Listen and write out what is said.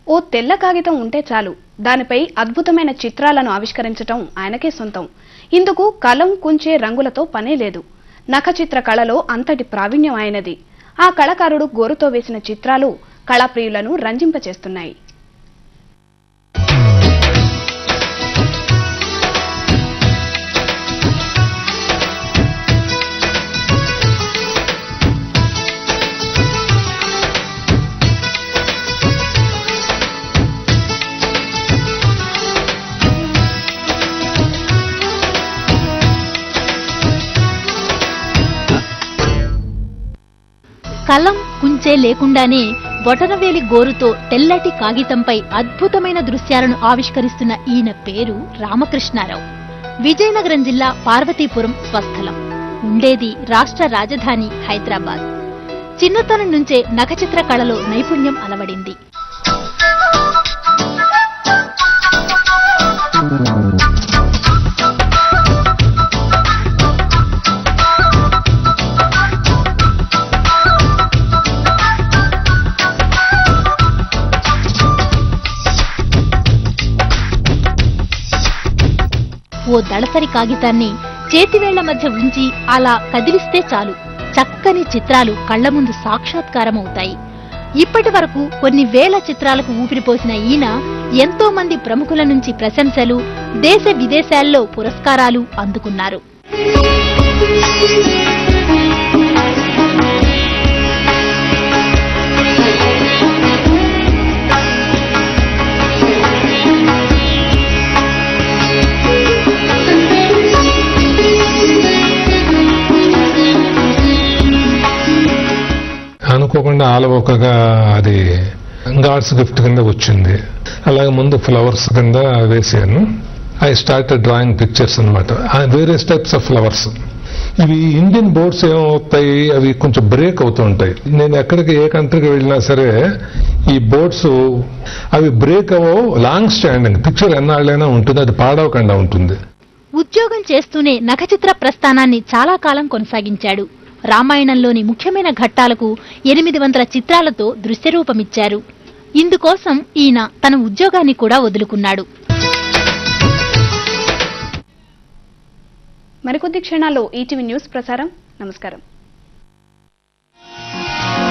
ఓ తెల్ల కాగితం ఉంటే చాలు, దానిపై అద్భుతమైన చిత్రాలను ఆవిష్కరించటం ఆయనకే సొంతం. ఇందుకు కలం, కుంచే, రంగులతో పనే లేదు. నఖచిత్ర కళలో అంతటి ప్రావీణ్యం ఆయనది. ఆ కళాకారుడు గోరుతో వేసిన చిత్రాలు కళాప్రియులను రంజింపచేస్తున్నాయి. కలం, కుంచే లేకుండానే బొటనవేలి గోరుతో తెల్లటి కాగితంపై అద్భుతమైన దృశ్యాలను ఆవిష్కరిస్తున్న ఈయన పేరు రామకృష్ణారావు. విజయనగరం జిల్లా పార్వతీపురం స్వస్థలం. ఉండేది రాష్ట్ర రాజధాని హైదరాబాద్. చిన్నతనం నుంచే నఖచిత్ర కళలో నైపుణ్యం అలవడింది. ఓ దళసరి కాగితాన్ని చేతివేళ్ల మధ్య ఉంచి అలా కదిలిస్తే చాలు, చక్కని చిత్రాలు కళ్ల ముందు సాక్షాత్కారమవుతాయి. ఇప్పటి వరకు కొన్ని వేల చిత్రాలకు ఊపిరిపోసిన ఈయన ఎంతో మంది ప్రముఖుల నుంచి ప్రశంసలు, దేశ విదేశాల్లో పురస్కారాలు అందుకున్నారు. అనుకోకుండా ఆలవోకగా అది గాడ్స్ గిఫ్ట్ కింద వచ్చింది. అలాగే ముందు ఫ్లవర్స్ కింద వేసాను. ఐ స్టార్టెడ్ డ్రాయింగ్ పిక్చర్స్ అనమాట, వేరియస్ టైప్స్ ఆఫ్ ఫ్లవర్స్. ఇవి ఇండియన్ బోర్డ్స్ ఏమవుతాయి, అవి కొంచెం బ్రేక్ అవుతూ ఉంటాయి. నేను ఎక్కడికి ఏ కంట్రీకి వెళ్ళినా సరే ఈ బోర్డ్స్ అవి బ్రేక్ అవ్వవు, లాంగ్ స్టాండింగ్ పిక్చర్ ఎన్నాళ్ళైనా ఉంటుంది, అది పాడవకుండా ఉంటుంది. ఉద్యోగం చేస్తూనే నఖచిత్ర ప్రస్థానాన్ని చాలా కాలం కొనసాగించాడు. రామాయణంలోని ముఖ్యమైన ఘట్టాలకు 800 చిత్రాలతో దృశ్యరూపమిచ్చారు. ఇందుకోసం ఈయన తన ఉద్యోగాన్ని కూడా వదులుకున్నాడు. మరికొద్ది క్షణాల్లో ఈటీవీ న్యూస్ ప్రసారం. నమస్కారం.